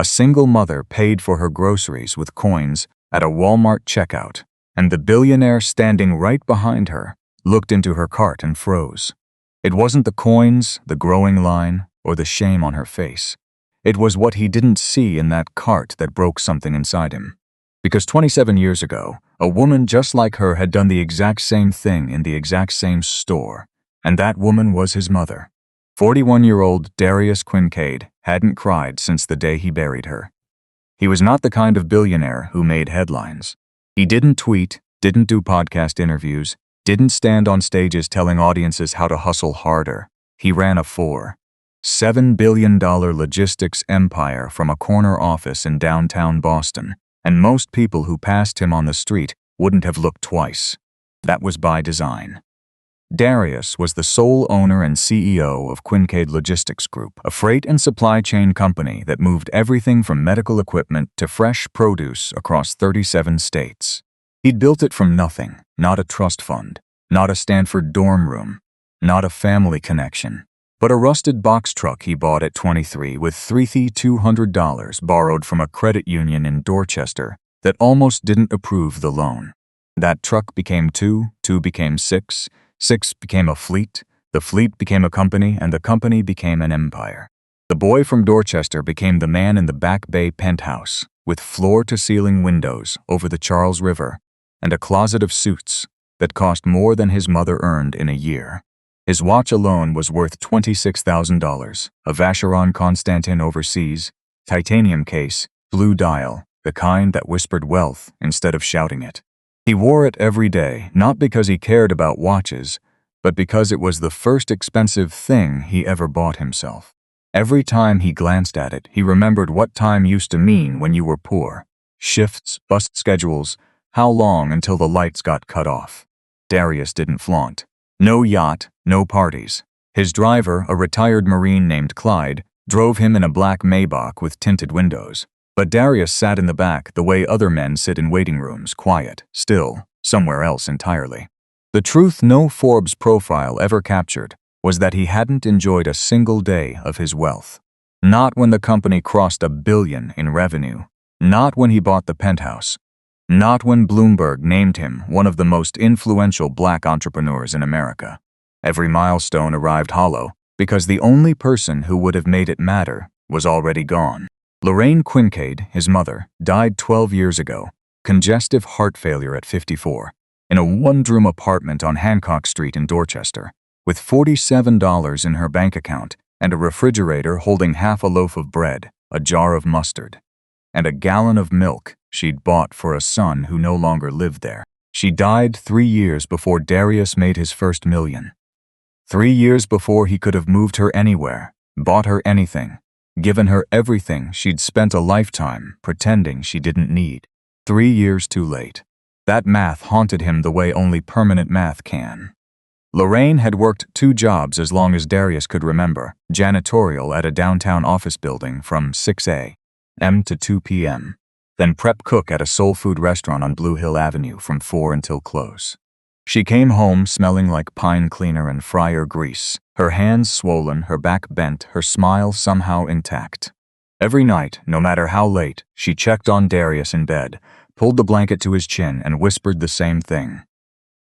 A single mother paid for her groceries with coins at a Walmart checkout, and the billionaire standing right behind her looked into her cart and froze. It wasn't the coins, the growing line, or the shame on her face. It was what he didn't see in that cart that broke something inside him. Because 27 years ago, a woman just like her had done the exact same thing in the exact same store, and that woman was his mother. 41-year-old Darius Quincaid hadn't cried since the day he buried her. He was not the kind of billionaire who made headlines. He didn't tweet, didn't do podcast interviews, didn't stand on stages telling audiences how to hustle harder. He ran a $7 billion logistics empire from a corner office in downtown Boston, and most people who passed him on the street wouldn't have looked twice. That was by design. Darius was the sole owner and CEO of Quincaid Logistics Group, a freight and supply chain company that moved everything from medical equipment to fresh produce across 37 states. He'd built it from nothing, not a trust fund, not a Stanford dorm room, not a family connection, but a rusted box truck he bought at 23 with $3,200 borrowed from a credit union in Dorchester that almost didn't approve the loan. That truck became two became six became a fleet, the fleet became a company, and the company became an empire. The boy from Dorchester became the man in the Back Bay penthouse, with floor-to-ceiling windows over the Charles River and a closet of suits that cost more than his mother earned in a year. His watch alone was worth $26,000, a Vacheron Constantin overseas, titanium case, blue dial, the kind that whispered wealth instead of shouting it. He wore it every day, not because he cared about watches, but because it was the first expensive thing he ever bought himself. Every time he glanced at it, he remembered what time used to mean when you were poor. Shifts, bus schedules, how long until the lights got cut off. Darius didn't flaunt. No yacht, no parties. His driver, a retired Marine named Clyde, drove him in a black Maybach with tinted windows. But Darius sat in the back the way other men sit in waiting rooms, quiet, still, somewhere else entirely. The truth no Forbes profile ever captured was that he hadn't enjoyed a single day of his wealth. Not when the company crossed $1 billion in revenue. Not when he bought the penthouse. Not when Bloomberg named him one of the most influential black entrepreneurs in America. Every milestone arrived hollow because the only person who would have made it matter was already gone. Lorraine Quincaid, his mother, died 12 years ago, congestive heart failure at 54, in a one-room apartment on Hancock Street in Dorchester, with $47 in her bank account and a refrigerator holding half a loaf of bread, a jar of mustard, and a gallon of milk she'd bought for a son who no longer lived there. She died 3 years before Darius made his first million. 3 years before he could have moved her anywhere, bought her anything, given her everything she'd spent a lifetime pretending she didn't need. 3 years too late. That math haunted him the way only permanent math can. Lorraine had worked 2 jobs as long as Darius could remember, janitorial at a downtown office building from 6 a.m. to 2 p.m., then prep cook at a soul food restaurant on Blue Hill Avenue from 4 until close. She came home smelling like pine cleaner and fryer grease, her hands swollen, her back bent, her smile somehow intact. Every night, no matter how late, she checked on Darius in bed, pulled the blanket to his chin, and whispered the same thing.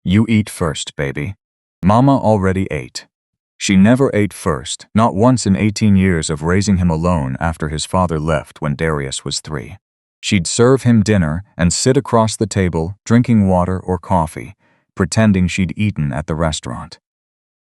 "You eat first, baby." Mama already ate. She never ate first, not once in 18 years of raising him alone after his father left when Darius was 3. She'd serve him dinner and sit across the table, drinking water or coffee, pretending she'd eaten at the restaurant.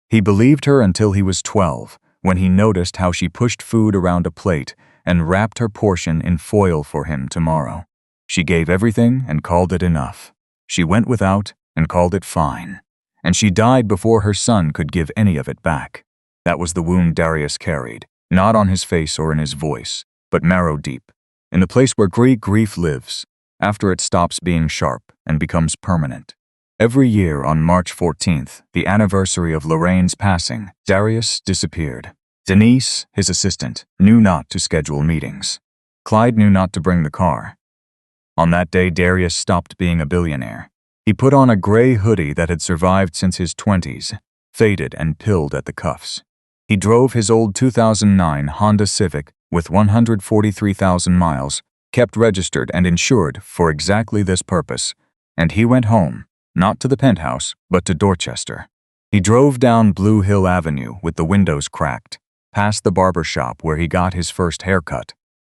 He believed her until he was 12, when he noticed how she pushed food around a plate and wrapped her portion in foil for him tomorrow. She gave everything and called it enough. She went without and called it fine. And she died before her son could give any of it back. That was the wound Darius carried, not on his face or in his voice, but marrow deep, in the place where grief lives, after it stops being sharp and becomes permanent. Every year on March 14th, the anniversary of Lorraine's passing, Darius disappeared. Denise, his assistant, knew not to schedule meetings. Clyde knew not to bring the car. On that day, Darius stopped being a billionaire. He put on a gray hoodie that had survived since his 20s, faded and pilled at the cuffs. He drove his old 2009 Honda Civic with 143,000 miles, kept registered and insured for exactly this purpose, and he went home, not to the penthouse, but to Dorchester. He drove down Blue Hill Avenue with the windows cracked, past the barber shop where he got his first haircut,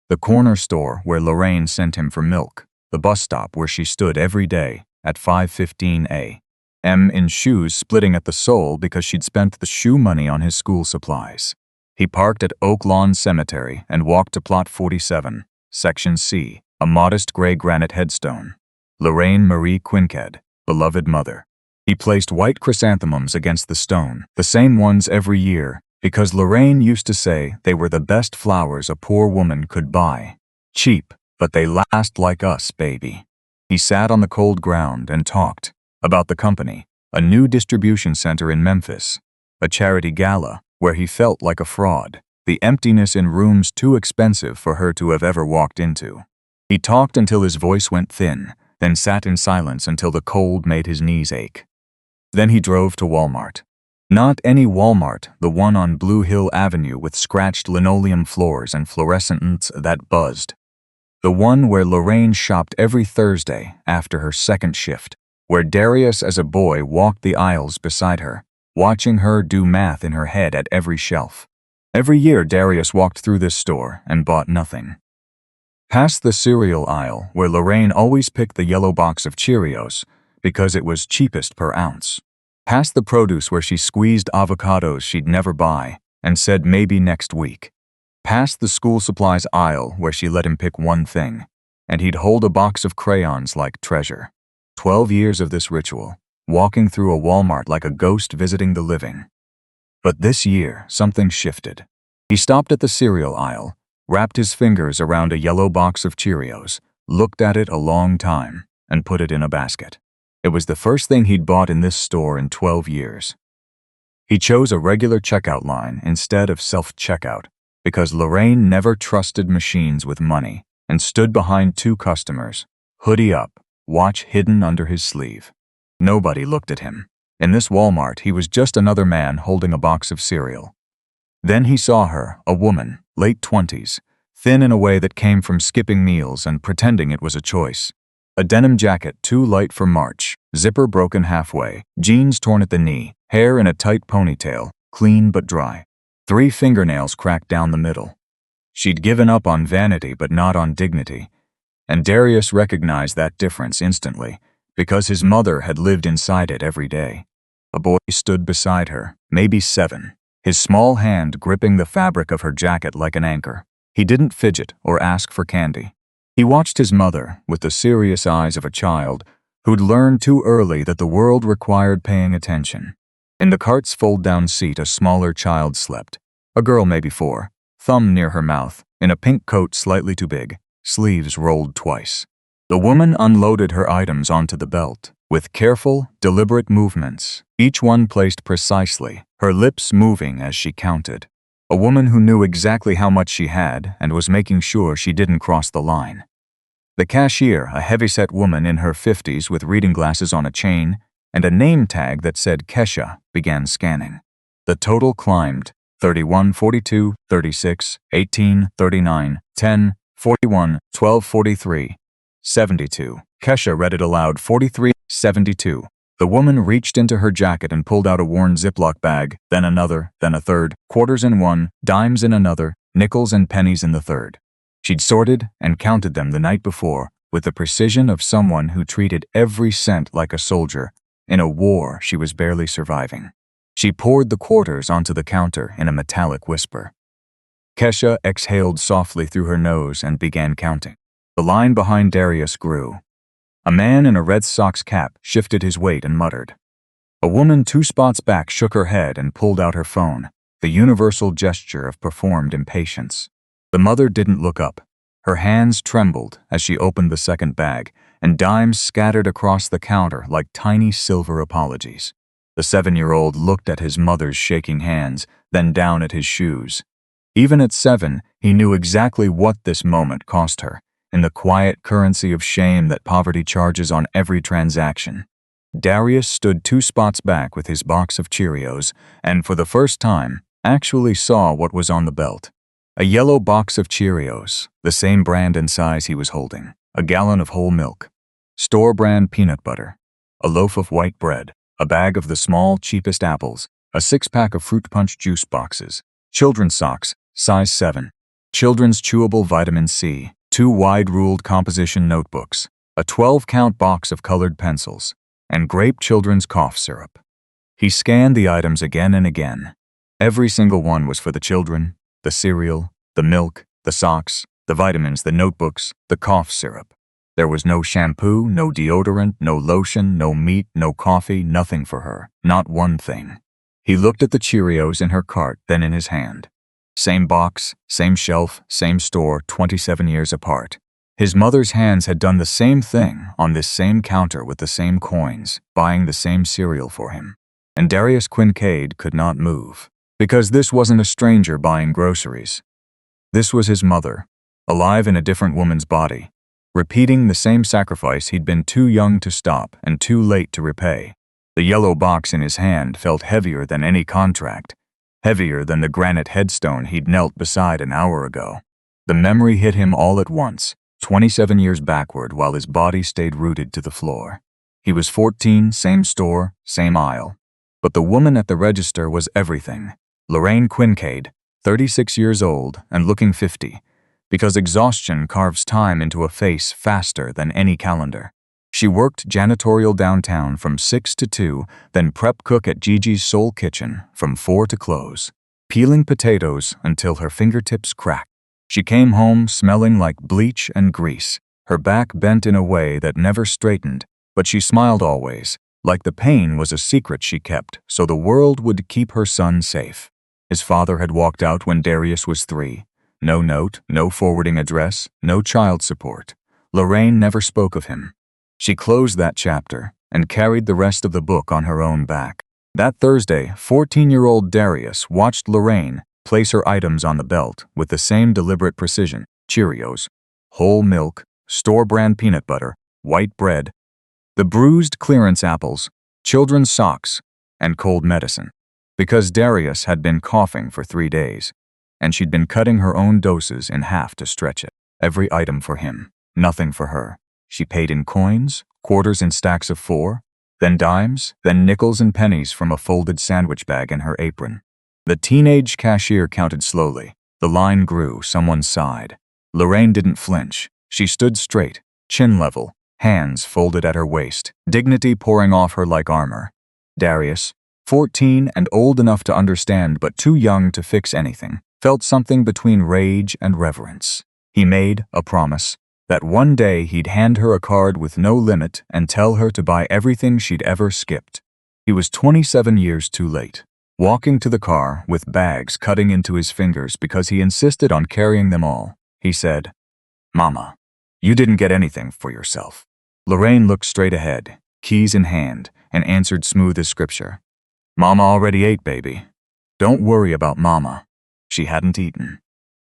the corner store where Lorraine sent him for milk, the bus stop where she stood every day at 5:15 a.m. in shoes splitting at the sole because she'd spent the shoe money on his school supplies. He parked at Oak Lawn Cemetery and walked to Plot 47, Section C, a modest gray granite headstone. Lorraine Marie Quincaid, beloved mother. He placed white chrysanthemums against the stone, the same ones every year, because Lorraine used to say they were the best flowers a poor woman could buy. Cheap, but they last like us, baby. He sat on the cold ground and talked about the company, a new distribution center in Memphis, a charity gala where he felt like a fraud, the emptiness in rooms too expensive for her to have ever walked into. He talked until his voice went thin, then sat in silence until the cold made his knees ache. Then he drove to Walmart. Not any Walmart, the one on Blue Hill Avenue with scratched linoleum floors and fluorescents that buzzed. The one where Lorraine shopped every Thursday after her second shift, where Darius as a boy walked the aisles beside her, watching her do math in her head at every shelf. Every year Darius walked through this store and bought nothing. Past the cereal aisle where Lorraine always picked the yellow box of Cheerios because it was cheapest per ounce. Past the produce where she squeezed avocados she'd never buy and said maybe next week. Past the school supplies aisle where she let him pick one thing, and he'd hold a box of crayons like treasure. 12 years of this ritual, walking through a Walmart like a ghost visiting the living. But this year, something shifted. He stopped at the cereal aisle, wrapped his fingers around a yellow box of Cheerios, looked at it a long time, and put it in a basket. It was the first thing he'd bought in this store in 12 years. He chose a regular checkout line instead of self-checkout because Lorraine never trusted machines with money and stood behind two customers, hoodie up, watch hidden under his sleeve. Nobody looked at him. In this Walmart, he was just another man holding a box of cereal. Then he saw her, a woman, late 20s, thin in a way that came from skipping meals and pretending it was a choice. A denim jacket too light for March, zipper broken halfway, jeans torn at the knee, hair in a tight ponytail, clean but dry. 3 fingernails cracked down the middle. She'd given up on vanity but not on dignity, and Darius recognized that difference instantly because his mother had lived inside it every day. A boy stood beside her, maybe 7, his small hand gripping the fabric of her jacket like an anchor. He didn't fidget or ask for candy. He watched his mother with the serious eyes of a child who'd learned too early that the world required paying attention. In the cart's fold-down seat, a smaller child slept, a girl maybe 4, thumb near her mouth, in a pink coat slightly too big, sleeves rolled twice. The woman unloaded her items onto the belt, with careful, deliberate movements, each one placed precisely, her lips moving as she counted. A woman who knew exactly how much she had and was making sure she didn't cross the line. The cashier, a heavyset woman in her 50s with reading glasses on a chain and a name tag that said Kesha, began scanning. The total climbed: 31, 42, 36, 18, 39, 10, 41, 12, 43, 72. Kesha read it aloud: 43, 72. The woman reached into her jacket and pulled out a worn Ziploc bag, then another, then a third, quarters in one, dimes in another, nickels and pennies in the third. She'd sorted and counted them the night before with the precision of someone who treated every cent like a soldier in a war she was barely surviving. She poured the quarters onto the counter in a metallic whisper. Kesha exhaled softly through her nose and began counting. The line behind Darius grew. A man in a Red Sox cap shifted his weight and muttered. A woman 2 spots back shook her head and pulled out her phone, the universal gesture of performed impatience. The mother didn't look up. Her hands trembled as she opened the second bag, and dimes scattered across the counter like tiny silver apologies. The 7-year-old looked at his mother's shaking hands, then down at his shoes. Even at 7, he knew exactly what this moment cost her, in the quiet currency of shame that poverty charges on every transaction. Darius stood 2 spots back with his box of Cheerios, and for the first time, actually saw what was on the belt. A yellow box of Cheerios, the same brand and size he was holding. A gallon of whole milk. Store-brand peanut butter. A loaf of white bread. A bag of the small, cheapest apples. A 6-pack of fruit punch juice boxes. Children's socks, size 7. Children's chewable vitamin C. 2 wide-ruled composition notebooks. A 12-count box of colored pencils. And grape children's cough syrup. He scanned the items again and again. Every single one was for the children. The cereal, the milk, the socks, the vitamins, the notebooks, the cough syrup. There was no shampoo, no deodorant, no lotion, no meat, no coffee, nothing for her. Not one thing. He looked at the Cheerios in her cart, then in his hand. Same box, same shelf, same store, 27 years apart. His mother's hands had done the same thing on this same counter with the same coins, buying the same cereal for him. And Darius Quincaid could not move. Because this wasn't a stranger buying groceries. This was his mother, alive in a different woman's body, repeating the same sacrifice he'd been too young to stop and too late to repay. The yellow box in his hand felt heavier than any contract, heavier than the granite headstone he'd knelt beside an hour ago. The memory hit him all at once, 27 years backward, while his body stayed rooted to the floor. He was 14, same store, same aisle. But the woman at the register was everything. Lorraine Quincaid, 36 years old and looking 50, because exhaustion carves time into a face faster than any calendar. She worked janitorial downtown from 6 to 2, then prep cook at Gigi's Soul Kitchen from 4 to close, peeling potatoes until her fingertips cracked. She came home smelling like bleach and grease, her back bent in a way that never straightened, but she smiled always, like the pain was a secret she kept so the world would keep her son safe. His father had walked out when Darius was 3. No note, no forwarding address, no child support. Lorraine never spoke of him. She closed that chapter and carried the rest of the book on her own back. That Thursday, 14-year-old Darius watched Lorraine place her items on the belt with the same deliberate precision. Cheerios, whole milk, store-brand peanut butter, white bread, the bruised clearance apples, children's socks, and cold medicine. Because Darius had been coughing for 3 days, and she'd been cutting her own doses in half to stretch it. Every item for him, nothing for her. She paid in coins, quarters in stacks of 4, then dimes, then nickels and pennies from a folded sandwich bag in her apron. The teenage cashier counted slowly. The line grew, someone sighed. Lorraine didn't flinch. She stood straight, chin level, hands folded at her waist, dignity pouring off her like armor. Darius, 14 and old enough to understand but too young to fix anything, felt something between rage and reverence. He made a promise that one day he'd hand her a card with no limit and tell her to buy everything she'd ever skipped. He was 27 years too late, walking to the car with bags cutting into his fingers because he insisted on carrying them all. He said, "Mama, you didn't get anything for yourself." Lorraine looked straight ahead, keys in hand, and answered smooth as scripture. "Mama already ate, baby. Don't worry about Mama." She hadn't eaten.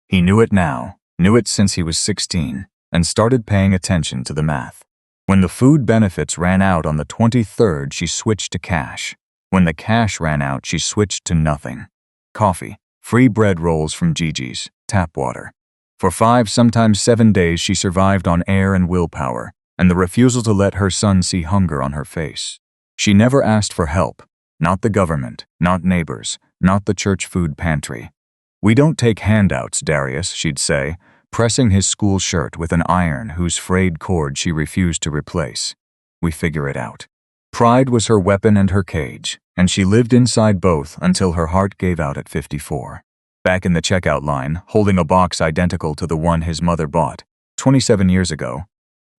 He knew it now, knew it since he was 16, and started paying attention to the math. When the food benefits ran out on the 23rd, she switched to cash. When the cash ran out, she switched to nothing. Coffee, free bread rolls from Gigi's, tap water. For 5, sometimes 7 days, she survived on air and willpower, and the refusal to let her son see hunger on her face. She never asked for help. Not the government, not neighbors, not the church food pantry. "We don't take handouts, Darius," she'd say, pressing his school shirt with an iron whose frayed cord she refused to replace. "We figure it out." Pride was her weapon and her cage, and she lived inside both until her heart gave out at 54. Back in the checkout line, holding a box identical to the one his mother bought 27 years ago,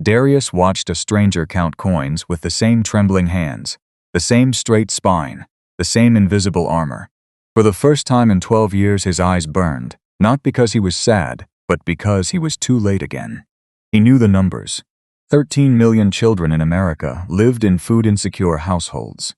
Darius watched a stranger count coins with the same trembling hands, the same straight spine, the same invisible armor. For the first time in 12 years his eyes burned, not because he was sad, but because he was too late again. He knew the numbers. 13 million children in America lived in food-insecure households.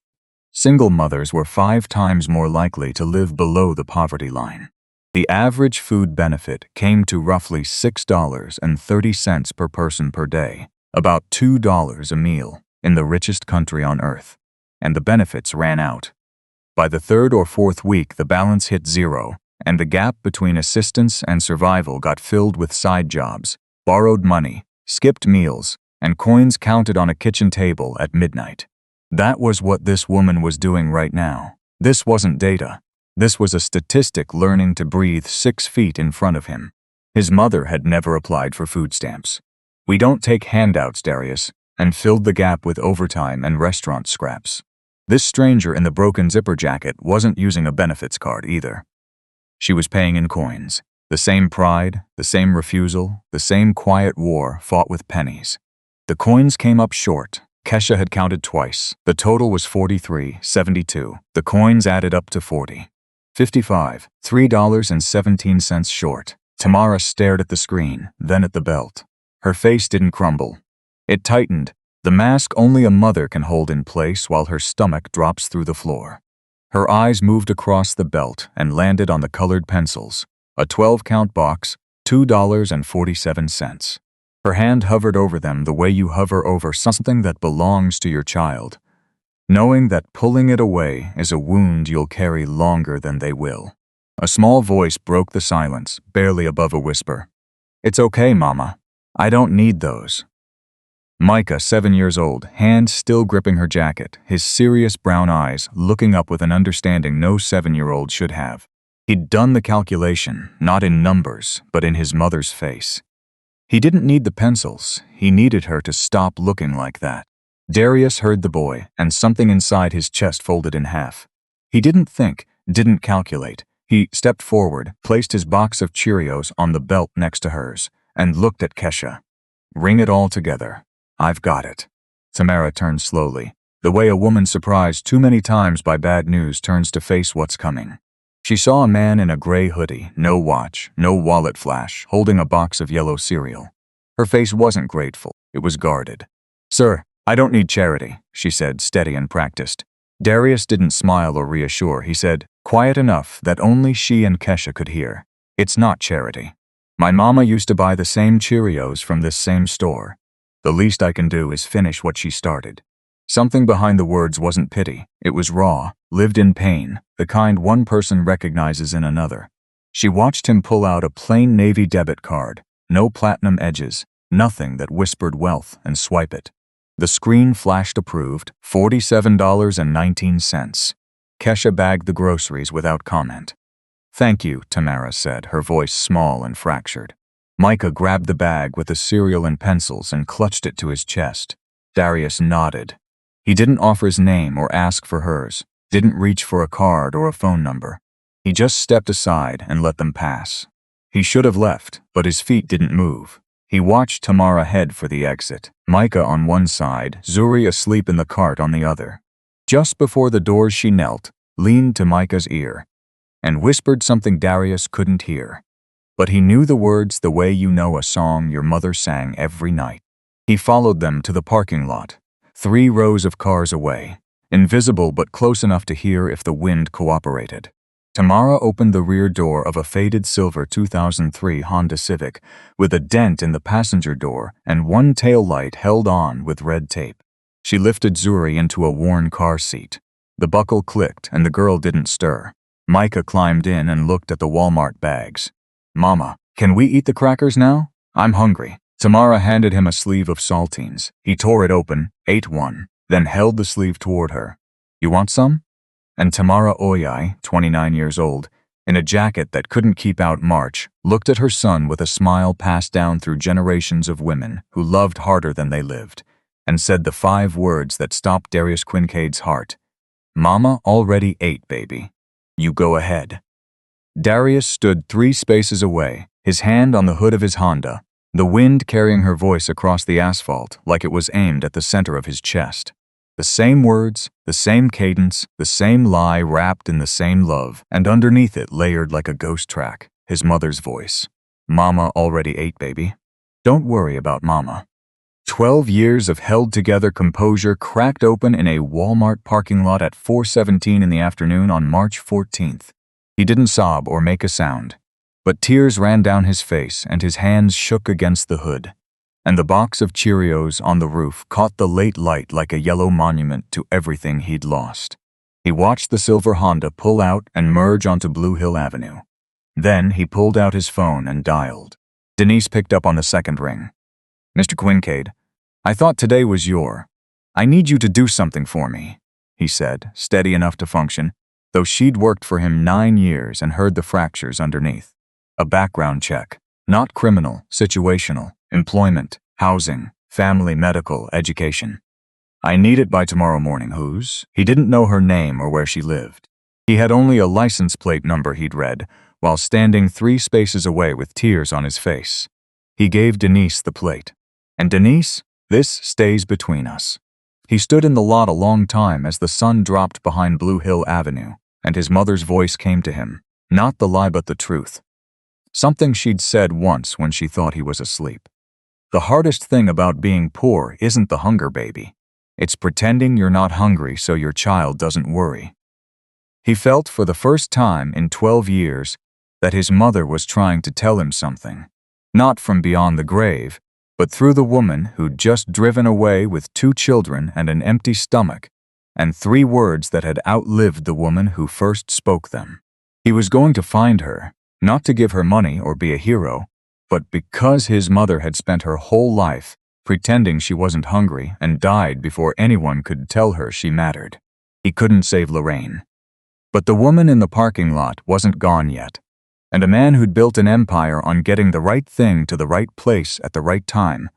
Single mothers were 5 times more likely to live below the poverty line. The average food benefit came to roughly $6.30 per person per day, about $2 a meal, in the richest country on earth. And the benefits ran out. By the 3rd or 4th week, the balance hit 0, and the gap between assistance and survival got filled with side jobs, borrowed money, skipped meals, and coins counted on a kitchen table at midnight. That was what this woman was doing right now. This wasn't data. This was a statistic learning to breathe 6 feet in front of him. His mother had never applied for food stamps. "We don't take handouts, Darius," and filled the gap with overtime and restaurant scraps. This stranger in the broken zipper jacket wasn't using a benefits card either. She was paying in coins. The same pride, the same refusal, the same quiet war fought with pennies. The coins came up short. Kesha had counted twice. The total was 43.72. The coins added up to 40.55, $3.17 short. Tamara stared at the screen, then at the belt. Her face didn't crumble. It tightened, the mask only a mother can hold in place while her stomach drops through the floor. Her eyes moved across the belt and landed on the colored pencils. A 12-count box, $2.47. Her hand hovered over them the way you hover over something that belongs to your child, knowing that pulling it away is a wound you'll carry longer than they will. A small voice broke the silence, barely above a whisper. "It's okay, Mama. I don't need those." Micah, 7 years old, hand still gripping her jacket, his serious brown eyes looking up with an understanding no 7-year-old should have. He'd done the calculation, not in numbers, but in his mother's face. He didn't need the pencils. He needed her to stop looking like that. Darius heard the boy, and something inside his chest folded in half. He didn't think, didn't calculate. He stepped forward, placed his box of Cheerios on the belt next to hers, and looked at Kesha. "Ring it all together. I've got it." Tamara turned slowly, the way a woman surprised too many times by bad news turns to face what's coming. She saw a man in a gray hoodie, no watch, no wallet flash, holding a box of yellow cereal. Her face wasn't grateful, it was guarded. "Sir, I don't need charity," she said, steady and practiced. Darius didn't smile or reassure. He said, quiet enough that only she and Kesha could hear, "It's not charity. My mama used to buy the same Cheerios from this same store. The least I can do is finish what she started." Something behind the words wasn't pity. It was raw, lived-in pain, the kind one person recognizes in another. She watched him pull out a plain navy debit card, no platinum edges, nothing that whispered wealth, and swipe it. The screen flashed approved, $47.19. Kesha bagged the groceries without comment. "Thank you," Tamara said, her voice small and fractured. Micah grabbed the bag with the cereal and pencils and clutched it to his chest. Darius nodded. He didn't offer his name or ask for hers, didn't reach for a card or a phone number. He just stepped aside and let them pass. He should have left, but his feet didn't move. He watched Tamara head for the exit, Micah on one side, Zuri asleep in the cart on the other. Just before the doors she knelt, leaned to Micah's ear, and whispered something Darius couldn't hear. But he knew the words the way you know a song your mother sang every night. He followed them to the parking lot, 3 rows of cars away, invisible but close enough to hear if the wind cooperated. Tamara opened the rear door of a faded silver 2003 Honda Civic with a dent in the passenger door and one tail light held on with red tape. She lifted Zuri into a worn car seat. The buckle clicked and the girl didn't stir. Micah climbed in and looked at the Walmart bags. "Mama, can we eat the crackers now? I'm hungry." Tamara handed him a sleeve of saltines. He tore it open, ate one, then held the sleeve toward her. "You want some?" And Tamara Oyay, 29 years old, in a jacket that couldn't keep out March, looked at her son with a smile passed down through generations of women who loved harder than they lived, and said the 5 words that stopped Darius Quincaid's heart. "Mama already ate, baby. You go ahead." Darius stood 3 spaces away, his hand on the hood of his Honda, the wind carrying her voice across the asphalt like it was aimed at the center of his chest. The same words, the same cadence, the same lie wrapped in the same love, and underneath it layered like a ghost track, his mother's voice. "Mama already ate, baby. Don't worry about Mama." 12 years of held-together composure cracked open in a Walmart parking lot at 4:17 in the afternoon on March 14th. He didn't sob or make a sound, but tears ran down his face and his hands shook against the hood, and the box of Cheerios on the roof caught the late light like a yellow monument to everything he'd lost. He watched the silver Honda pull out and merge onto Blue Hill Avenue. Then he pulled out his phone and dialed. Denise picked up on the second ring. "Mr. Quincaid, I thought today was I need you to do something for me," he said, steady enough to function, though she'd worked for him 9 years and heard the fractures underneath. A background check. Not criminal, situational, employment, housing, family, medical, education. "I need it by tomorrow morning." Whose? He didn't know her name or where she lived. He had only a license plate number he'd read, while standing 3 spaces away with tears on his face. He gave Denise the plate. "And Denise, this stays between us." He stood in the lot a long time as the sun dropped behind Blue Hill Avenue, and his mother's voice came to him, not the lie but the truth. Something she'd said once when she thought he was asleep. "The hardest thing about being poor isn't the hunger, baby. It's pretending you're not hungry so your child doesn't worry." He felt for the first time in 12 years that his mother was trying to tell him something, not from beyond the grave, but through the woman who'd just driven away with 2 children and an empty stomach, and 3 words that had outlived the woman who first spoke them. He was going to find her, not to give her money or be a hero, but because his mother had spent her whole life pretending she wasn't hungry and died before anyone could tell her she mattered. He couldn't save Lorraine. But the woman in the parking lot wasn't gone yet. And a man who'd built an empire on getting the right thing to the right place at the right time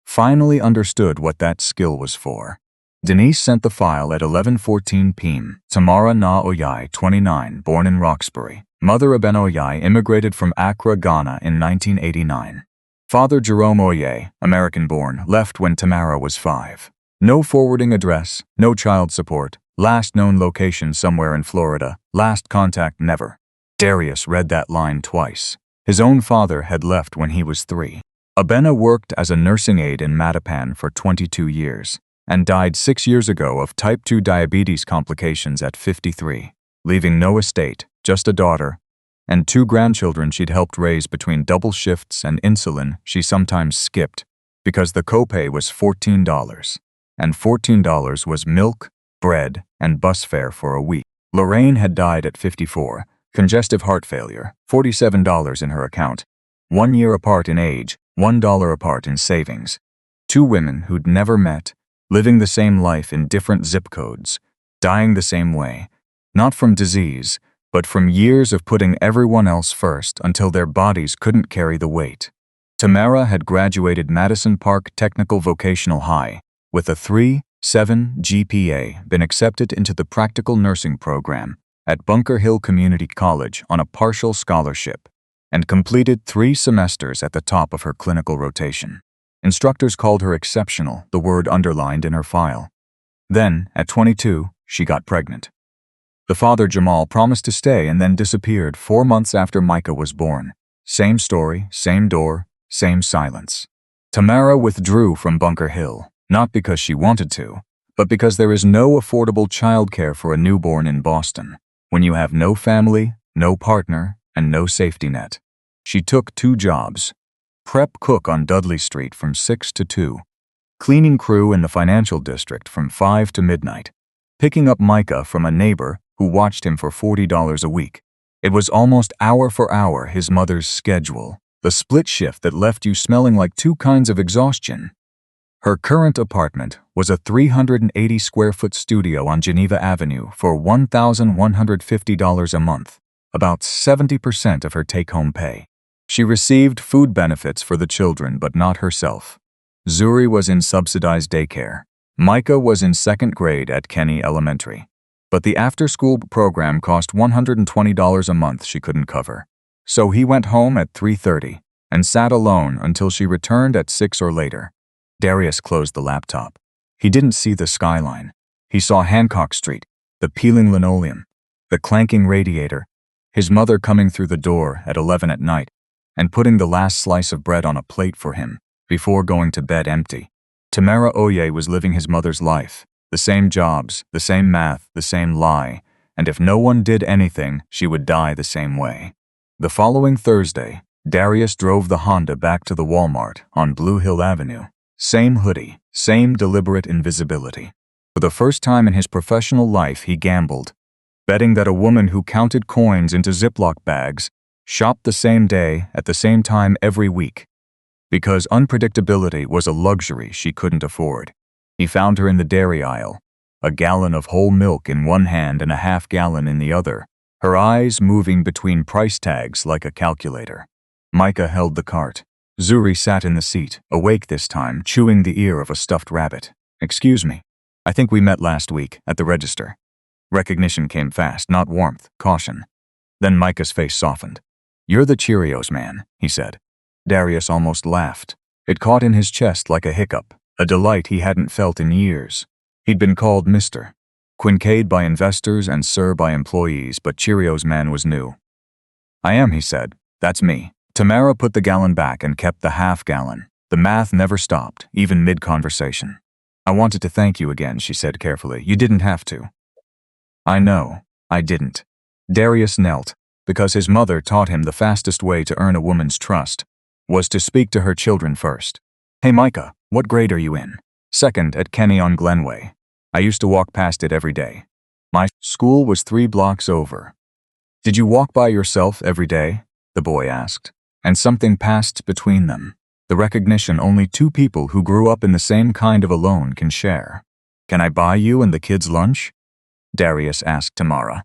finally understood what that skill was for. Denise sent the file at 11:14 p.m. Tamara Oyay, 29, born in Roxbury. Mother Eben Oyay immigrated from Accra, Ghana in 1989. Father Jerome Oyay, American-born, left when Tamara was 5. No forwarding address, no child support, last known location somewhere in Florida, last contact never. Darius read that line twice. His own father had left when he was 3. Abena worked as a nursing aide in Matapan for 22 years and died 6 years ago of type 2 diabetes complications at 53, leaving no estate, just a daughter, and 2 grandchildren she'd helped raise between double shifts and insulin she sometimes skipped because the copay was $14, and $14 was milk, bread, and bus fare for a week. Lorraine had died at 54. Congestive heart failure, $47 in her account, 1 year apart in age, $1 apart in savings. 2 women who'd never met, living the same life in different zip codes, dying the same way, not from disease, but from years of putting everyone else first until their bodies couldn't carry the weight. Tamara had graduated Madison Park Technical Vocational High with a 3.7 GPA, been accepted into the practical nursing program at Bunker Hill Community College on a partial scholarship, and completed 3 semesters at the top of her clinical rotation. Instructors called her exceptional, the word underlined in her file. Then, at 22, she got pregnant. The father, Jamal, promised to stay and then disappeared 4 months after Micah was born. Same story, same door, same silence. Tamara withdrew from Bunker Hill, not because she wanted to, but because there is no affordable childcare for a newborn in Boston when you have no family, no partner, and no safety net. She took 2 jobs: prep cook on Dudley Street from 6 to 2, cleaning crew in the financial district from 5 to midnight, picking up Micah from a neighbor who watched him for $40 a week. It was almost hour for hour his mother's schedule, the split shift that left you smelling like 2 kinds of exhaustion. Her current apartment was a 380-square-foot studio on Geneva Avenue for $1,150 a month, about 70% of her take-home pay. She received food benefits for the children, but not herself. Zuri was in subsidized daycare. Micah was in 2nd grade at Kenny Elementary. But the after-school program cost $120 a month she couldn't cover. So he went home at 3:30 and sat alone until she returned at 6 or later. Darius closed the laptop. He didn't see the skyline. He saw Hancock Street, the peeling linoleum, the clanking radiator, his mother coming through the door at 11 at night and putting the last slice of bread on a plate for him before going to bed empty. Tamara Oyay was living his mother's life, the same jobs, the same math, the same lie, and if no one did anything, she would die the same way. The following Thursday, Darius drove the Honda back to the Walmart on Blue Hill Avenue. Same hoodie, same deliberate invisibility. For the first time in his professional life, he gambled, betting that a woman who counted coins into Ziploc bags Shop the same day, at the same time every week. Because unpredictability was a luxury she couldn't afford. He found her in the dairy aisle, a gallon of whole milk in one hand and a half-gallon in the other, her eyes moving between price tags like a calculator. Micah held the cart. Zuri sat in the seat, awake this time, chewing the ear of a stuffed rabbit. "Excuse me. I think we met last week, at the register." Recognition came fast, not warmth, caution. Then Micah's face softened. "You're the Cheerios man," he said. Darius almost laughed. It caught in his chest like a hiccup, a delight he hadn't felt in years. He'd been called Mr. Quincaid by investors and Sir by employees, but Cheerios man was new. "I am," he said. "That's me." Tamara put the gallon back and kept the half-gallon. The math never stopped, even mid-conversation. "I wanted to thank you again," she said carefully. "You didn't have to." "I know, I didn't." Darius knelt, because his mother taught him the fastest way to earn a woman's trust was to speak to her children first. "Hey Micah, what grade are you in?" "Second at Kenny on Glenway. I used to walk past it every day. My school was 3 blocks over." "Did you walk by yourself every day?" the boy asked. And something passed between them. The recognition only 2 people who grew up in the same kind of alone can share. "Can I buy you and the kids lunch?" Darius asked Tamara.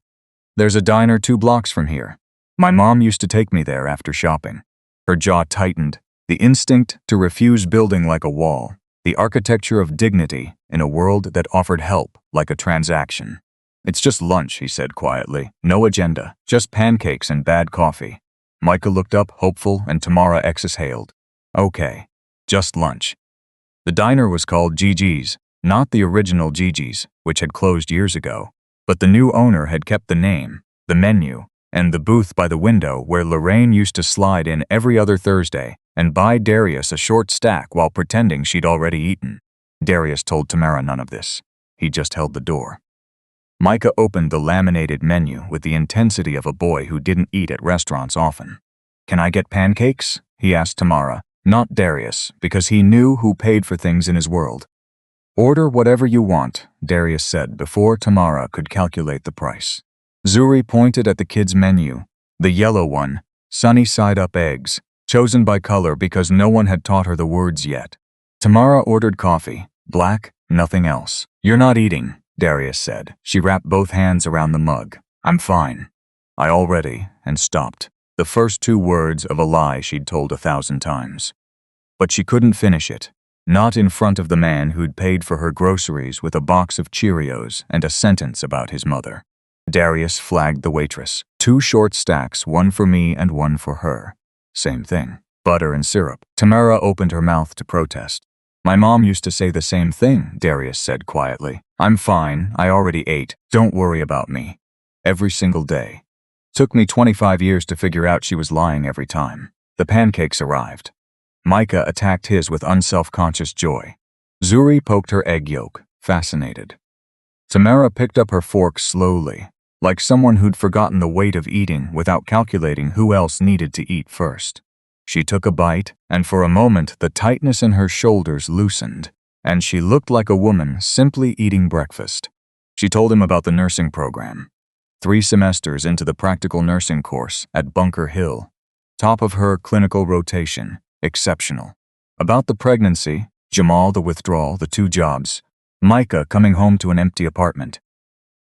"There's a diner 2 blocks from here. My mom used to take me there after shopping." Her jaw tightened, the instinct to refuse building like a wall, the architecture of dignity in a world that offered help like a transaction. "It's just lunch," he said quietly. "No agenda, just pancakes and bad coffee." Micah looked up, hopeful, and Tamara exhaled. "Okay, just lunch." The diner was called Gigi's, not the original Gigi's, which had closed years ago, but the new owner had kept the name, the menu, and the booth by the window where Lorraine used to slide in every other Thursday and buy Darius a short stack while pretending she'd already eaten. Darius told Tamara none of this. He just held the door. Micah opened the laminated menu with the intensity of a boy who didn't eat at restaurants often. "Can I get pancakes?" he asked Tamara, not Darius, because he knew who paid for things in his world. "Order whatever you want," Darius said before Tamara could calculate the price. Zuri pointed at the kids' menu, the yellow one, sunny side-up eggs, chosen by color because no one had taught her the words yet. Tamara ordered coffee, black, nothing else. "You're not eating," Darius said. She wrapped both hands around the mug. "I'm fine." "I already," and stopped. The first 2 words of a lie she'd told 1,000 times. But she couldn't finish it. Not in front of the man who'd paid for her groceries with a box of Cheerios and a sentence about his mother. Darius flagged the waitress. 2 short stacks, 1 for me and 1 for her. Same thing. Butter and syrup. Tamara opened her mouth to protest. "My mom used to say the same thing," Darius said quietly. "I'm fine, I already ate, don't worry about me." Every single day. Took me 25 years to figure out she was lying every time. The pancakes arrived. Micah attacked his with unself-conscious joy. Zuri poked her egg yolk, fascinated. Tamara picked up her fork slowly, like someone who'd forgotten the weight of eating without calculating who else needed to eat first. She took a bite, and for a moment the tightness in her shoulders loosened, and she looked like a woman simply eating breakfast. She told him about the nursing program. 3 semesters into the practical nursing course at Bunker Hill. Top of her clinical rotation, exceptional. About the pregnancy, Jamal the withdrawal, the 2 jobs, Micah coming home to an empty apartment.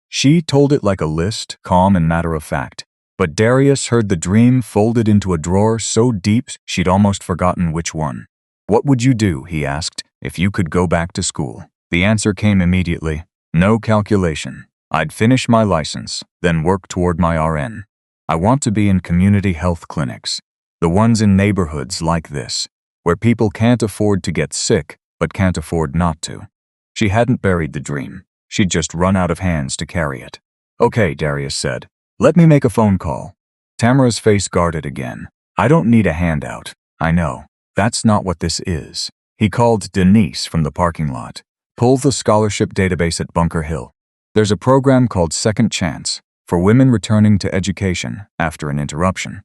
She told it like a list, calm and matter-of-fact. But Darius heard the dream folded into a drawer so deep she'd almost forgotten which one. "What would you do," he asked, "if you could go back to school?" The answer came immediately. No calculation. "I'd finish my license, then work toward my RN. I want to be in community health clinics, the ones in neighborhoods like this, where people can't afford to get sick but can't afford not to." She hadn't buried the dream. She'd just run out of hands to carry it. "Okay," Darius said. "Let me make a phone call." Tamara's face guarded again. "I don't need a handout. I know. That's not what this is." He called Denise from the parking lot. "Pull the scholarship database at Bunker Hill. There's a program called Second Chance for women returning to education after an interruption.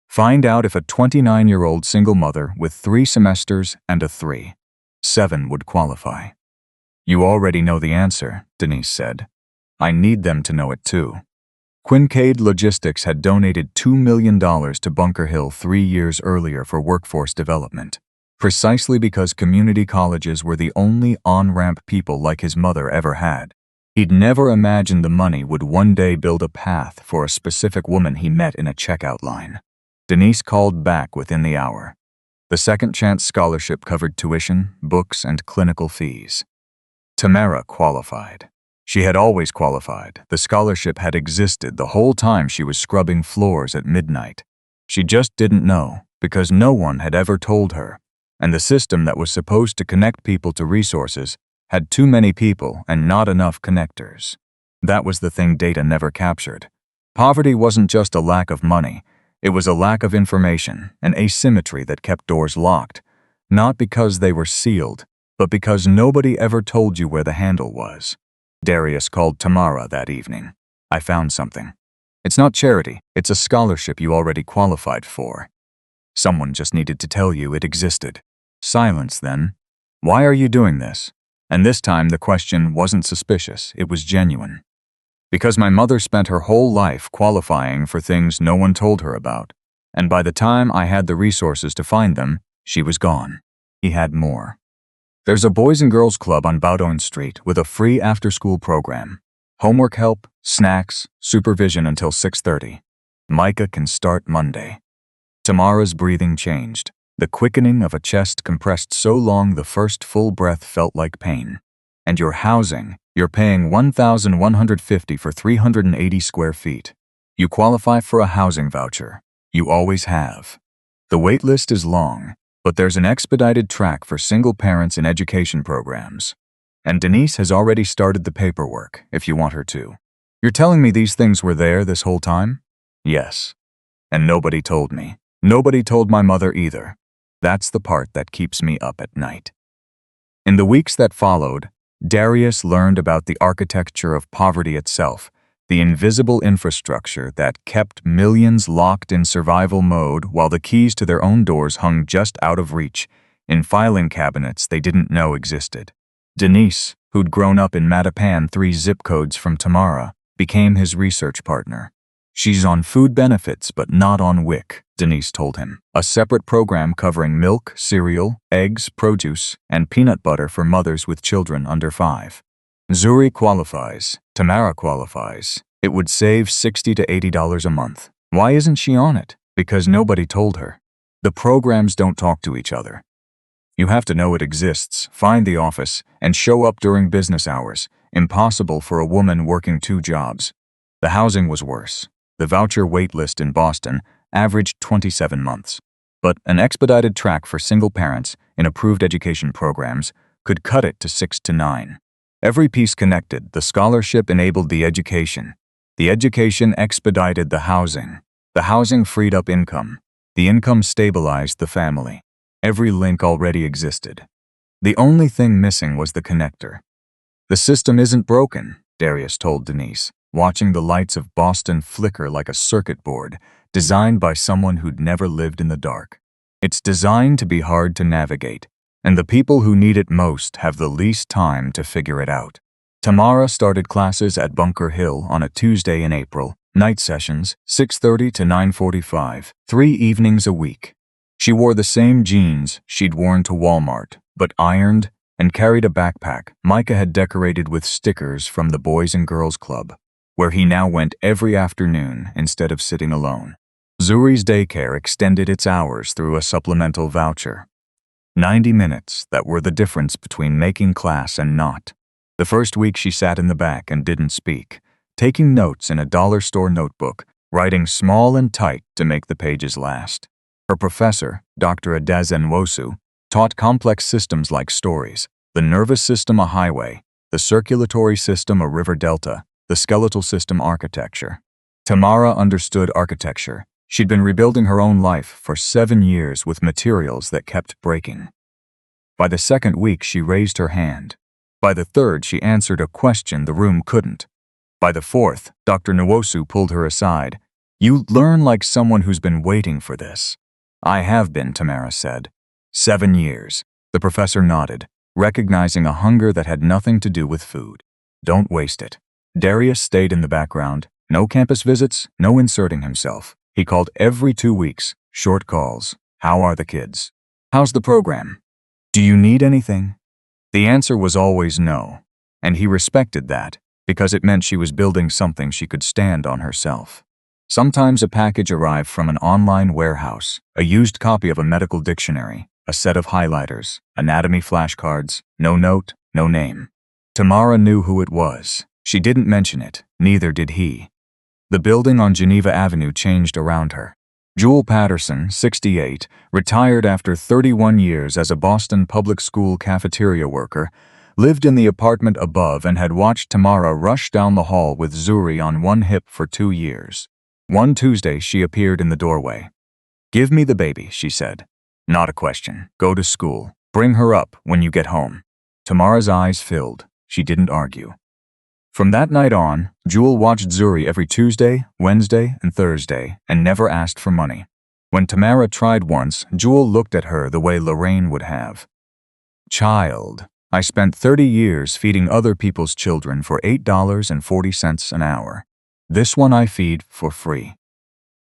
Find out if a 29-year-old single mother with 3 semesters and a 3.7 would qualify." "You already know the answer," Denise said. "I need them to know it too." Quincaid Logistics had donated $2 million to Bunker Hill 3 years earlier for workforce development, precisely because community colleges were the only on-ramp people like his mother ever had. He'd never imagined the money would one day build a path for a specific woman he met in a checkout line. Denise called back within the hour. The Second Chance Scholarship covered tuition, books, and clinical fees. Tamara qualified. She had always qualified. The scholarship had existed the whole time she was scrubbing floors at midnight. She just didn't know, because no one had ever told her, and the system that was supposed to connect people to resources had too many people and not enough connectors. That was the thing data never captured. Poverty wasn't just a lack of money, it was a lack of information, an asymmetry that kept doors locked, not because they were sealed, but because nobody ever told you where the handle was. Darius called Tamara that evening. I found something. It's not charity, it's a scholarship you already qualified for. Someone just needed to tell you it existed. Silence then. Why are you doing this? And this time the question wasn't suspicious, it was genuine. Because my mother spent her whole life qualifying for things no one told her about, and by the time I had the resources to find them, she was gone. He had more. There's a Boys and Girls Club on Bowdoin Street with a free after-school program. Homework help, snacks, supervision until 6:30. Micah can start Monday. Tamara's breathing changed. The quickening of a chest compressed so long the first full breath felt like pain. And your housing, you're paying $1,150 for 380 square feet. You qualify for a housing voucher. You always have. The wait list is long, but there's an expedited track for single parents in education programs. And Denise has already started the paperwork, if you want her to. You're telling me these things were there this whole time? Yes. And nobody told me. Nobody told my mother either. That's the part that keeps me up at night. In the weeks that followed, Darius learned about the architecture of poverty itself, the invisible infrastructure that kept millions locked in survival mode while the keys to their own doors hung just out of reach, in filing cabinets they didn't know existed. Denise, who'd grown up in Mattapan 3 zip codes from Tamara, became his research partner. She's on food benefits but not on WIC, Denise told him, a separate program covering milk, cereal, eggs, produce, and peanut butter for mothers with children under 5. Zuri qualifies. Tamara qualifies. It would save $60 to $80 a month. Why isn't she on it? Because nobody told her. The programs don't talk to each other. You have to know it exists, find the office, and show up during business hours. Impossible for a woman working 2 jobs. The housing was worse. The voucher wait list in Boston averaged 27 months. But an expedited track for single parents in approved education programs could cut it to 6 to 9. Every piece connected. The scholarship enabled the education. The education expedited the housing. The housing freed up income. The income stabilized the family. Every link already existed. The only thing missing was the connector. The system isn't broken, Darius told Denise, watching the lights of Boston flicker like a circuit board designed by someone who'd never lived in the dark. It's designed to be hard to navigate, and the people who need it most have the least time to figure it out. Tamara started classes at Bunker Hill on a Tuesday in April, night sessions, 6:30 to 9:45, 3 evenings a week. She wore the same jeans she'd worn to Walmart, but ironed and carried a backpack Micah had decorated with stickers from the Boys and Girls Club, where he now went every afternoon instead of sitting alone. Zuri's daycare extended its hours through a supplemental voucher. 90 minutes that were the difference between making class and not. The first week she sat in the back and didn't speak, taking notes in a dollar store notebook, writing small and tight to make the pages last. Her professor, Dr. Adazenwosu, taught complex systems like stories, the nervous system a highway, the circulatory system a river delta, the skeletal system architecture. Tamara understood architecture. She'd been rebuilding her own life for 7 years with materials that kept breaking. By the second week, she raised her hand. By the third, she answered a question the room couldn't. By the fourth, Dr. Nwosu pulled her aside. "You learn like someone who's been waiting for this." "I have been," Tamara said. 7 years. The professor nodded, recognizing a hunger that had nothing to do with food. "Don't waste it." Darius stayed in the background, No campus visits, no inserting himself. He called every 2 weeks, short calls. How are the kids? How's the program? Do you need anything? The answer was always no, and he respected that because it meant she was building something she could stand on herself. Sometimes a package arrived from an online warehouse, a used copy of a medical dictionary, a set of highlighters, anatomy flashcards, no note, no name. Tamara knew who it was. She didn't mention it, neither did he. The building on Geneva Avenue changed around her. Jewel Patterson, 68, retired after 31 years as a Boston public school cafeteria worker, lived in the apartment above and had watched Tamara rush down the hall with Zuri on one hip for 2 years. One Tuesday, she appeared in the doorway. "Give me the baby," she said. "Not a question. Go to school. Bring her up when you get home." Tamara's eyes filled. She didn't argue. From that night on, Jewel watched Zuri every Tuesday, Wednesday, and Thursday, and never asked for money. When Tamara tried once, Jewel looked at her the way Lorraine would have. "Child, I spent 30 years feeding other people's children for $8.40 an hour. This one I feed for free."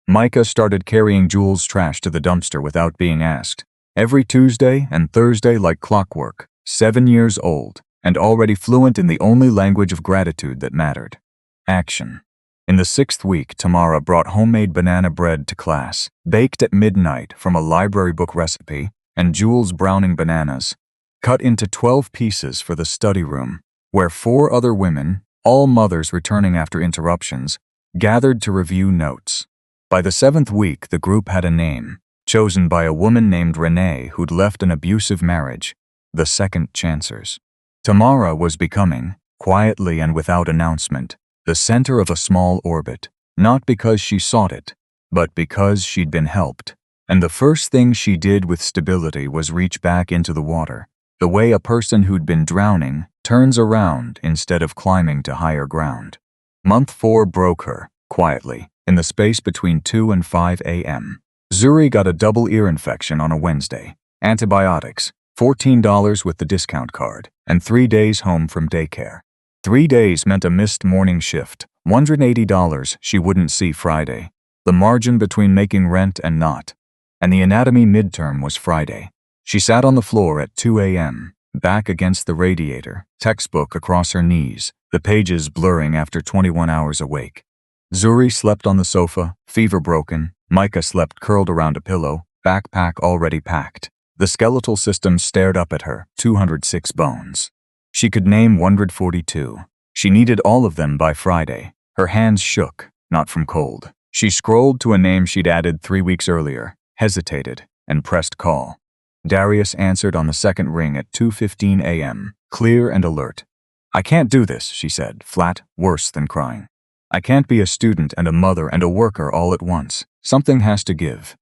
Micah started carrying Jewel's trash to the dumpster without being asked. Every Tuesday and Thursday like clockwork, 7 years old, and already fluent in the only language of gratitude that mattered: action. In the 6th week, Tamara brought homemade banana bread to class, baked at midnight from a library book recipe, and Jewel's browning bananas, cut into 12 pieces for the study room, where 4 other women, all mothers returning after interruptions, gathered to review notes. By the 7th week, the group had a name, chosen by a woman named Renee who'd left an abusive marriage, the Second Chancers. Tamara was becoming, quietly and without announcement, the center of a small orbit, not because she sought it, but because she'd been helped. And the first thing she did with stability was reach back into the water, the way a person who'd been drowning turns around instead of climbing to higher ground. Month 4 broke her, quietly, in the space between 2 and 5 a.m. Zuri got a double ear infection on a Wednesday, antibiotics, $14 with the discount card, and 3 days home from daycare. 3 days meant a missed morning shift, $180 she wouldn't see Friday, the margin between making rent and not. And the anatomy midterm was Friday. She sat on the floor at 2 a.m., back against the radiator, textbook across her knees, the pages blurring after 21 hours awake. Zuri slept on the sofa, fever broken. Micah slept curled around a pillow, backpack already packed. The skeletal system stared up at her, 206 bones. She could name 142. She needed all of them by Friday. Her hands shook, not from cold. She scrolled to a name she'd added 3 weeks earlier, hesitated, and pressed call. Darius answered on the second ring at 2:15 a.m., clear and alert. "I can't do this," she said, flat, worse than crying. "I can't be a student and a mother and a worker all at once. Something has to give."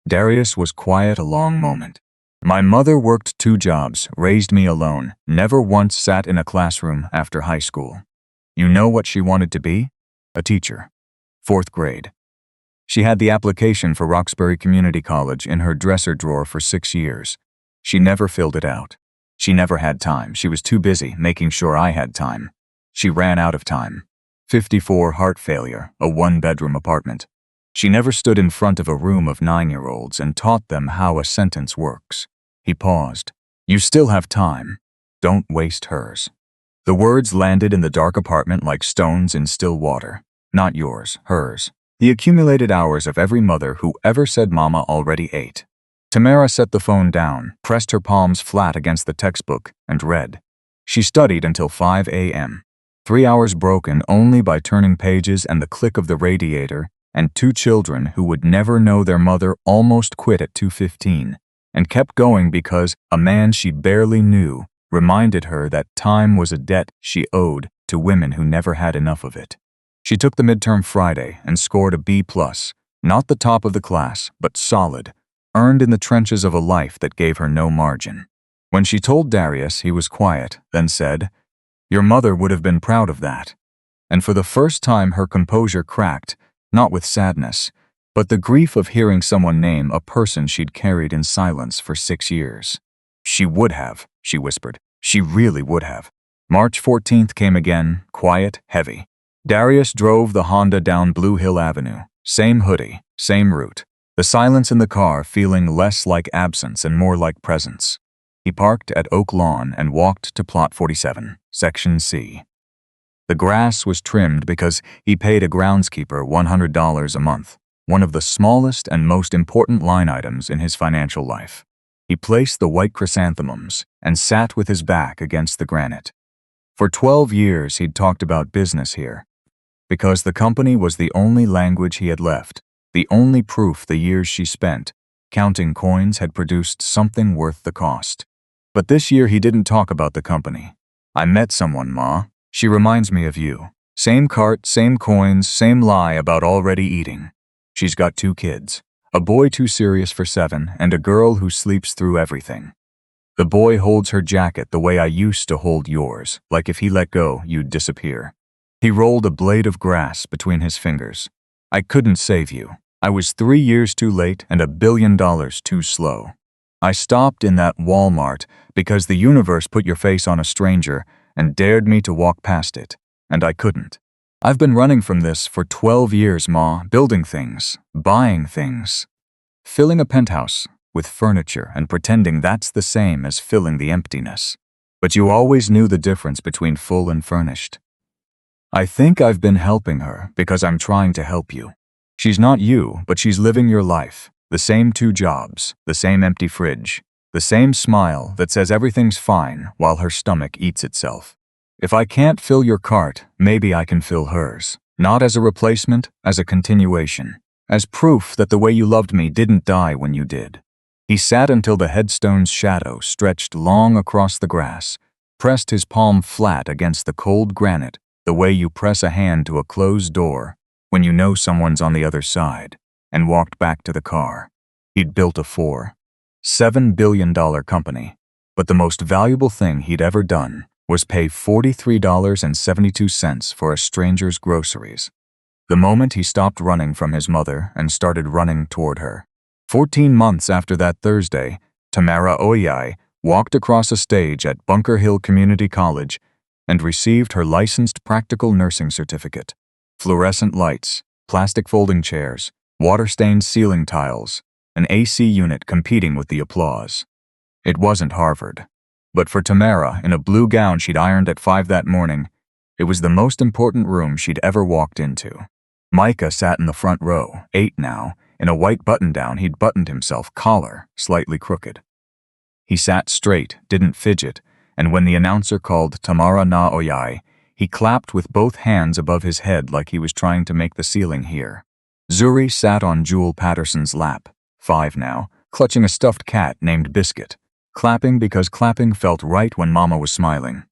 Darius was quiet a long moment. "My mother worked 2 jobs, raised me alone, never once sat in a classroom after high school. You know what she wanted to be? A teacher. 4th grade. She had the application for Roxbury Community College in her dresser drawer for 6 years. She never filled it out. She never had time. She was too busy making sure I had time. She ran out of time. 54 heart failure, a 1-bedroom apartment. She never stood in front of a room of 9-year-olds and taught them how a sentence works." He paused. "You still have time. Don't waste hers." The words landed in the dark apartment like stones in still water. Not yours, hers. The accumulated hours of every mother who ever said mama already ate. Tamara set the phone down, pressed her palms flat against the textbook, and read. She studied until 5 a.m. 3 hours broken only by turning pages and the click of the radiator, and 2 children who would never know their mother almost quit at 2:15, and kept going because a man she barely knew reminded her that time was a debt she owed to women who never had enough of it. She took the midterm Friday and scored a B+, not the top of the class, but solid, earned in the trenches of a life that gave her no margin. When she told Darius, he was quiet, then said, "Your mother would have been proud of that." And for the first time her composure cracked, not with sadness, but the grief of hearing someone name a person she'd carried in silence for 6 years. "She would have," she whispered. "She really would have." March 14th came again, quiet, heavy. Darius drove the Honda down Blue Hill Avenue. Same hoodie, same route. The silence in the car feeling less like absence and more like presence. He parked at Oak Lawn and walked to Plot 47, Section C. The grass was trimmed because he paid a groundskeeper $100 a month, one of the smallest and most important line items in his financial life. He placed the white chrysanthemums and sat with his back against the granite. For 12 years he'd talked about business here, because the company was the only language he had left, the only proof the years she spent counting coins had produced something worth the cost. But this year he didn't talk about the company. "I met someone, Ma. She reminds me of you. Same cart, same coins, same lie about already eating. She's got 2 kids, a boy too serious for 7 and a girl who sleeps through everything. The boy holds her jacket the way I used to hold yours, like if he let go, you'd disappear." He rolled a blade of grass between his fingers. "I couldn't save you. I was 3 years too late and $1 billion too slow. I stopped in that Walmart because the universe put your face on a stranger and dared me to walk past it, and I couldn't. I've been running from this for 12 years, Ma, building things, buying things, filling a penthouse with furniture and pretending that's the same as filling the emptiness. But you always knew the difference between full and furnished. I think I've been helping her because I'm trying to help you. She's not you, but she's living your life. The same 2 jobs, the same empty fridge, the same smile that says everything's fine while her stomach eats itself. If I can't fill your cart, maybe I can fill hers. Not as a replacement, as a continuation. As proof that the way you loved me didn't die when you did." He sat until the headstone's shadow stretched long across the grass, pressed his palm flat against the cold granite, the way you press a hand to a closed door when you know someone's on the other side, and walked back to the car. He'd built a $7 billion company, but the most valuable thing he'd ever done was pay $43.72 for a stranger's groceries. The moment he stopped running from his mother and started running toward her. 14 months after that Thursday, Tamara Oyay walked across a stage at Bunker Hill Community College and received her licensed practical nursing certificate. Fluorescent lights, plastic folding chairs, water-stained ceiling tiles, an AC unit competing with the applause. It wasn't Harvard. But for Tamara, in a blue gown she'd ironed at 5 that morning, it was the most important room she'd ever walked into. Micah sat in the front row, 8 now, in a white button-down he'd buttoned himself, collar slightly crooked. He sat straight, didn't fidget, and when the announcer called Tamara Oyay, he clapped with both hands above his head like he was trying to make the ceiling hear. Zuri sat on Jewel Patterson's lap, 5 now, clutching a stuffed cat named Biscuit, clapping because clapping felt right when Mama was smiling.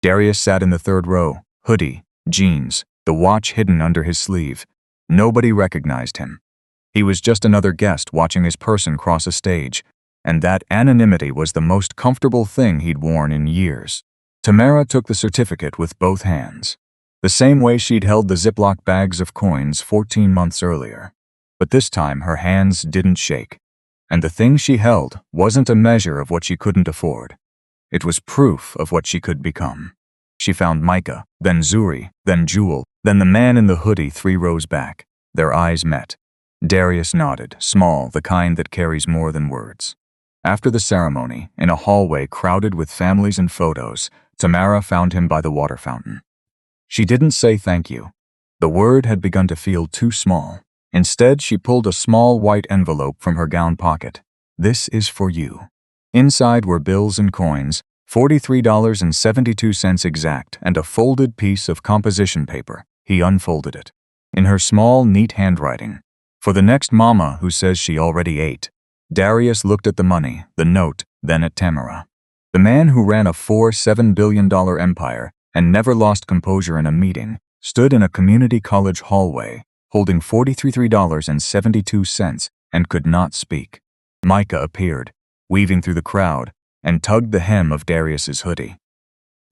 Darius sat in the 3rd row, hoodie, jeans, the watch hidden under his sleeve. Nobody recognized him. He was just another guest watching his person cross a stage, and that anonymity was the most comfortable thing he'd worn in years. Tamara took the certificate with both hands, the same way she'd held the Ziploc bags of coins 14 months earlier. But this time her hands didn't shake, and the thing she held wasn't a measure of what she couldn't afford. It was proof of what she could become. She found Micah, then Zuri, then Jewel, then the man in the hoodie 3 rows back. Their eyes met. Darius nodded, small, the kind that carries more than words. After the ceremony, in a hallway crowded with families and photos, Tamara found him by the water fountain. She didn't say thank you. The word had begun to feel too small. Instead, she pulled a small white envelope from her gown pocket. "This is for you." Inside were bills and coins, $43.72 exact, and a folded piece of composition paper. He unfolded it. In her small, neat handwriting, "For the next mama who says she already ate." Darius looked at the money, the note, then at Tamara. The man who ran a $7 billion empire and never lost composure in a meeting stood in a community college hallway, holding $43.72 and could not speak. Micah appeared, weaving through the crowd, and tugged the hem of Darius's hoodie.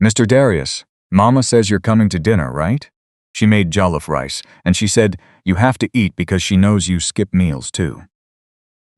"Mr. Darius, Mama says you're coming to dinner, right? She made jollof rice, and she said you have to eat because she knows you skip meals too."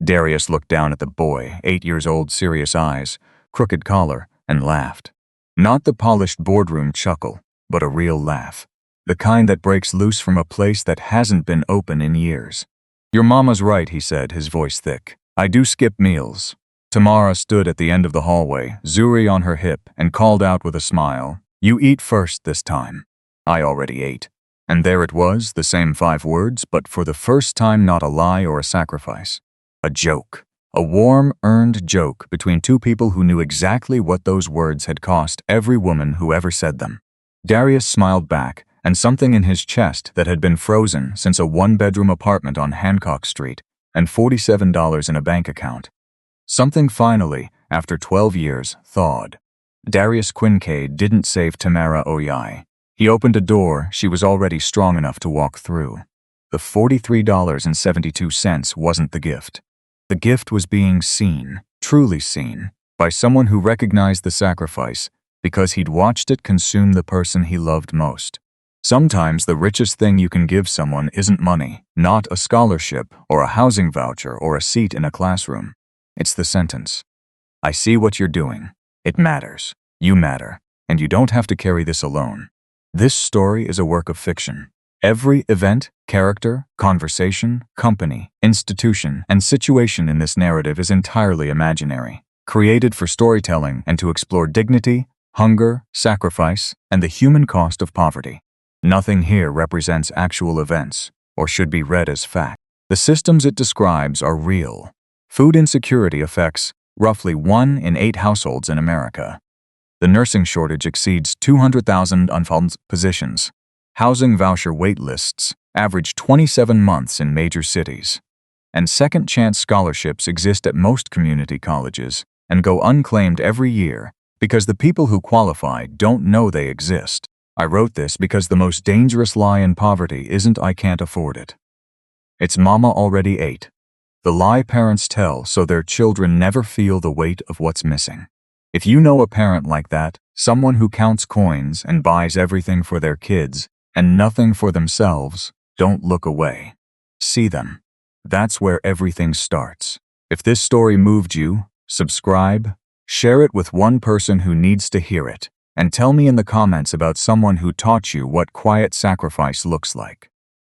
Darius looked down at the boy, 8 years old, serious eyes, crooked collar, and laughed. Not the polished boardroom chuckle, but a real laugh. The kind that breaks loose from a place that hasn't been open in years. Your mama's right, he said, his voice thick. I do skip meals. Tamara stood at the end of the hallway, Zuri on her hip, and called out with a smile, You eat first this time. I already ate. And there it was, the same 5 words, but for the first time not a lie or a sacrifice. A joke. A warm, earned joke between 2 people who knew exactly what those words had cost every woman who ever said them. Darius smiled back, and something in his chest that had been frozen since a 1-bedroom apartment on Hancock Street and $47 in a bank account. Something finally, after 12 years, thawed. Darius Quincaid didn't save Tamara Oyay. He opened a door she was already strong enough to walk through. The $43.72 wasn't the gift. The gift was being seen, truly seen, by someone who recognized the sacrifice because he'd watched it consume the person he loved most. Sometimes the richest thing you can give someone isn't money, not a scholarship or a housing voucher or a seat in a classroom. It's the sentence. I see what you're doing. It matters. You matter. And you don't have to carry this alone. This story is a work of fiction. Every event, character, conversation, company, institution, and situation in this narrative is entirely imaginary, created for storytelling and to explore dignity, hunger, sacrifice, and the human cost of poverty. Nothing here represents actual events, or should be read as fact. The systems it describes are real. Food insecurity affects roughly 1 in 8 households in America. The nursing shortage exceeds 200,000 unfilled positions. Housing voucher wait lists average 27 months in major cities. And second-chance scholarships exist at most community colleges and go unclaimed every year because the people who qualify don't know they exist. I wrote this because the most dangerous lie in poverty isn't I can't afford it. It's mama already ate. The lie parents tell so their children never feel the weight of what's missing. If you know a parent like that, someone who counts coins and buys everything for their kids and nothing for themselves, don't look away. See them. That's where everything starts. If this story moved you, subscribe, share it with one person who needs to hear it, and tell me in the comments about someone who taught you what quiet sacrifice looks like.